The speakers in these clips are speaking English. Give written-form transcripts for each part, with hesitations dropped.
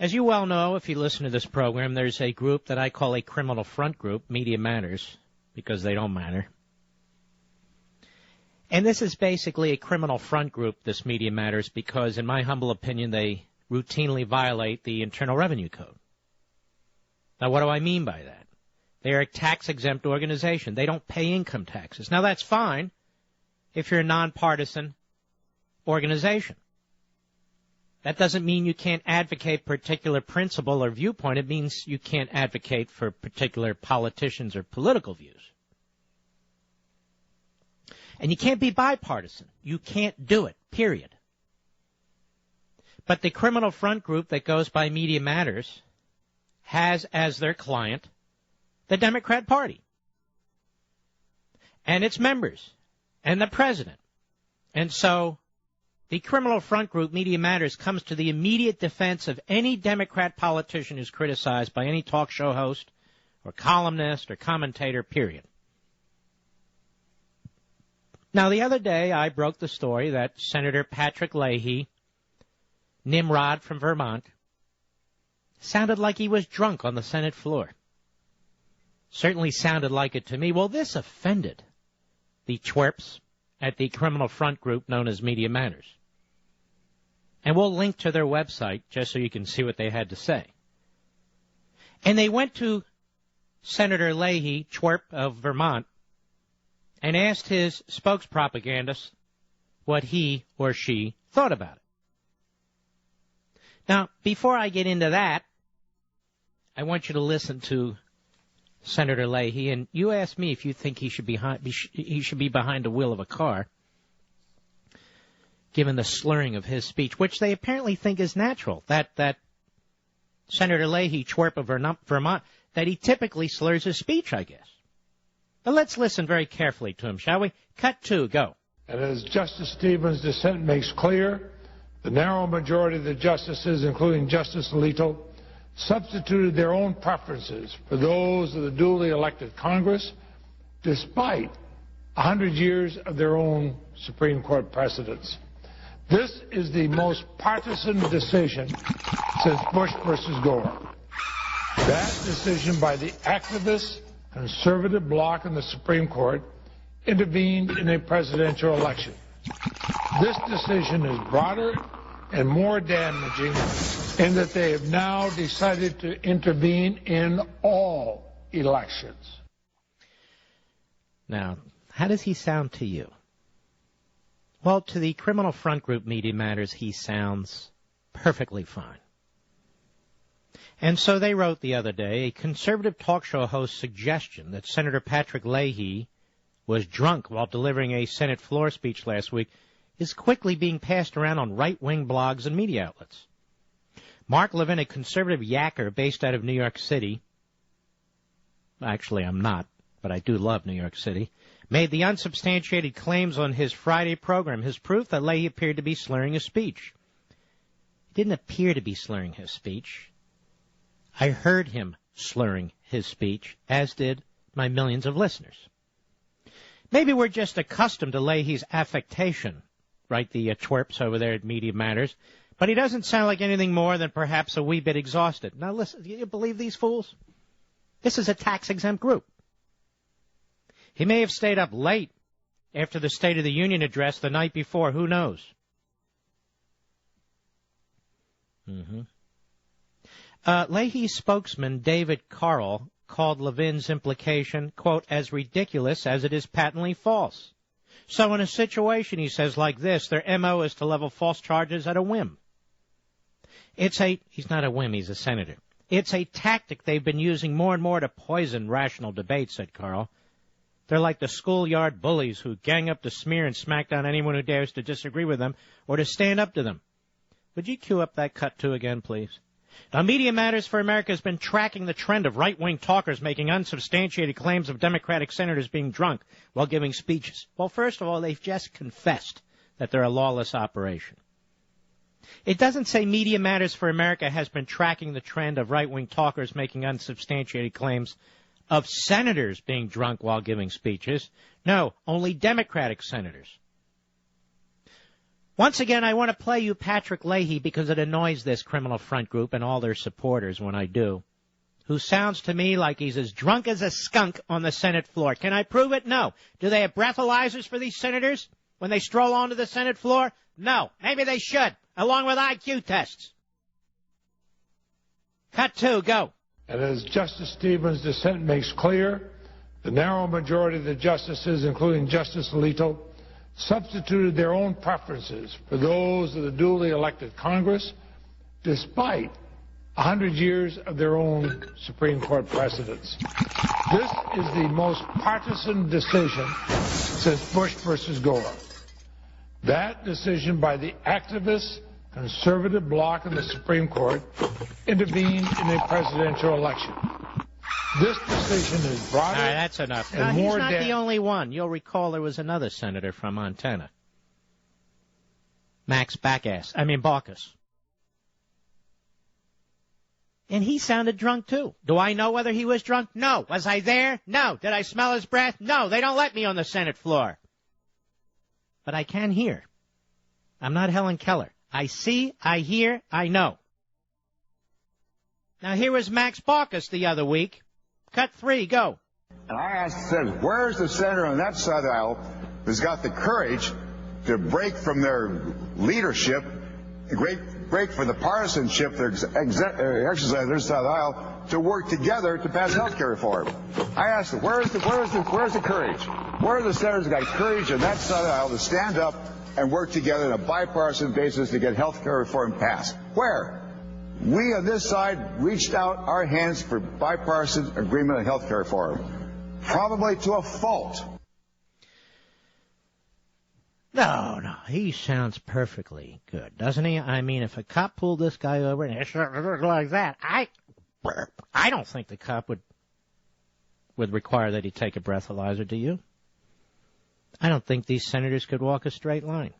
As you well know, if you listen to this program, there's a group that I call a criminal front group, Media Matters, because they don't matter. And this is basically a criminal front group, this Media Matters, because in my humble opinion, they routinely violate the Internal Revenue Code. Now, what do I mean by that? They are a tax-exempt organization. They don't pay income taxes. Now, that's fine if you're a nonpartisan organization. That doesn't mean you can't advocate particular principle or viewpoint. It means you can't advocate for particular politicians or political views. And you can't be bipartisan. You can't do it, period. But the criminal front group that goes by Media Matters has as their client the Democrat Party and its members and the president. And so the criminal front group, Media Matters, comes to the immediate defense of any Democrat politician who's criticized by any talk show host or columnist or commentator, period. Now, the other day, I broke the story that Senator Patrick Leahy, Nimrod from Vermont, sounded like he was drunk on the Senate floor. Certainly sounded like it to me. Well, this offended the twerps at the criminal front group known as Media Matters. And we'll link to their website just so you can see what they had to say. And they went to Senator Leahy, twerp of Vermont, and asked his spokespropagandist what he or she thought about it. Now, before I get into that, I want you to listen to Senator Leahy, and you ask me if you think he should be behind the wheel of a car, given the slurring of his speech, which they apparently think is natural. That Senator Leahy, twerp of Vermont, that he typically slurs his speech, I guess. But let's listen very carefully to him, shall we? Cut 2, go. And as Justice Stevens' dissent makes clear, the narrow majority of the justices, including Justice Alito, substituted their own preferences for those of the duly elected Congress, despite 100 years of their own Supreme Court precedents. This is the most partisan decision since Bush versus Gore. That decision by the activist conservative bloc in the Supreme Court intervened in a presidential election. This decision is broader and more damaging in that they have now decided to intervene in all elections. Now, how does he sound to you? Well, to the criminal front group Media Matters, he sounds perfectly fine. And so they wrote the other day, a conservative talk show host's suggestion that Senator Patrick Leahy was drunk while delivering a Senate floor speech last week is quickly being passed around on right-wing blogs and media outlets. Mark Levin, a conservative yacker based out of New York City, actually I'm not, but I do love New York City, made the unsubstantiated claims on his Friday program, his proof that Leahy appeared to be slurring his speech. He didn't appear to be slurring his speech. I heard him slurring his speech, as did my millions of listeners. Maybe we're just accustomed to Leahy's affectation, right, the twerps over there at Media Matters, but he doesn't sound like anything more than perhaps a wee bit exhausted. Now listen, do you believe these fools? This is a tax-exempt group. He may have stayed up late after the State of the Union address the night before. Who knows? Leahy's spokesman, David Carl, called Levin's implication, quote, as ridiculous as it is patently false. So in a situation, he says, like this, their M.O. is to level false charges at a whim. He's not a whim, he's a senator. It's a tactic they've been using more and more to poison rational debate, said Carl. They're like the schoolyard bullies who gang up to smear and smack down anyone who dares to disagree with them or to stand up to them. Would you cue up that cut 2 again, please? Now, Media Matters for America has been tracking the trend of right-wing talkers making unsubstantiated claims of Democratic senators being drunk while giving speeches. Well, first of all, they've just confessed that they're a lawless operation. It doesn't say Media Matters for America has been tracking the trend of right-wing talkers making unsubstantiated claims of senators being drunk while giving speeches. No, only Democratic senators. Once again, I want to play you Patrick Leahy because it annoys this criminal front group and all their supporters when I do, who sounds to me like he's as drunk as a skunk on the Senate floor. Can I prove it? No. Do they have breathalyzers for these senators when they stroll onto the Senate floor? No. Maybe they should, along with IQ tests. Cut 2, go. And as Justice Stevens' dissent makes clear, the narrow majority of the justices, including Justice Alito, substituted their own preferences for those of the duly elected Congress, despite 100 years of their own Supreme Court precedents. This is the most partisan decision since Bush versus Gore. That decision by the activist conservative bloc in the Supreme Court intervened in a presidential election. This decision is broader. All right, that's enough. And he's more not the only one. You'll recall there was another senator from Montana, Max Baucus. And he sounded drunk, too. Do I know whether he was drunk? No. Was I there? No. Did I smell his breath? No. They don't let me on the Senate floor. But I can hear. I'm not Helen Keller. I see, I hear, I know. Now, here was Max Baucus the other week. Cut 3, go. And I asked, where's the senator on that side of the aisle who's got the courage to break from their leadership, break from the partisanship they exercise on their side of the aisle, to work together to pass health care reform? I asked them, where's the courage? Where are the senators who got courage on that side of the aisle to stand up and work together on a bipartisan basis to get health care reform passed? Where? We on this side reached out our hands for bipartisan agreement on health care reform, probably to a fault. No, he sounds perfectly good, doesn't he? I mean, if a cop pulled this guy over and like that, I don't think the cop would require that he take a breathalyzer, do you? I don't think these senators could walk a straight line.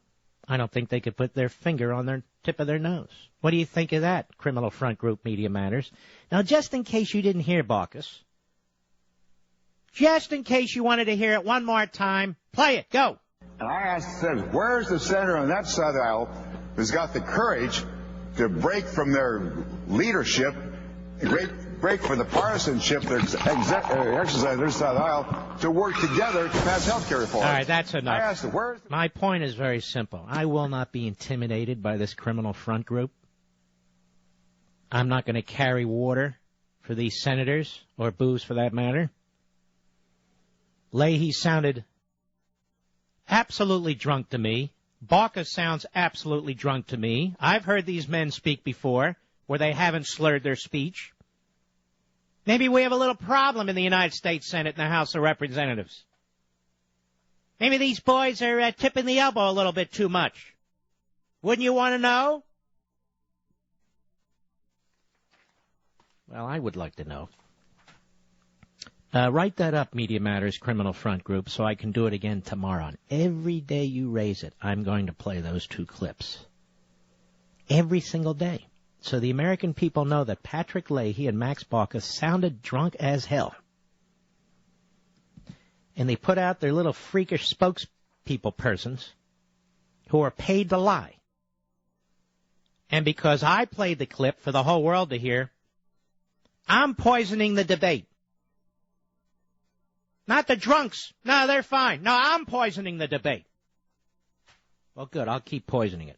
I don't think they could put their finger on their tip of their nose. What do you think of that, Criminal Front Group Media Matters? Now, just in case you didn't hear Baucus, just in case you wanted to hear it one more time, play it, go. And I asked, where's the senator on that side of the aisle who's got the courage to break from their leadership, break from the partisanship they exercise on their side of the aisle, to work together to pass health care reform? All right, that's enough. I asked, My point is very simple. I will not be intimidated by this criminal front group. I'm not going to carry water for these senators, or booze for that matter. Leahy sounded absolutely drunk to me. Baucus sounds absolutely drunk to me. I've heard these men speak before where they haven't slurred their speech. Maybe we have a little problem in the United States Senate and the House of Representatives. Maybe these boys are tipping the elbow a little bit too much. Wouldn't you want to know? Well, I would like to know. Write that up, Media Matters Criminal Front Group, so I can do it again tomorrow. And every day you raise it, I'm going to play those 2 clips. Every single day. So the American people know that Patrick Leahy and Max Baucus sounded drunk as hell. And they put out their little freakish spokespeople persons who are paid to lie. And because I played the clip for the whole world to hear, I'm poisoning the debate. Not the drunks. No, they're fine. No, I'm poisoning the debate. Well, good. I'll keep poisoning it.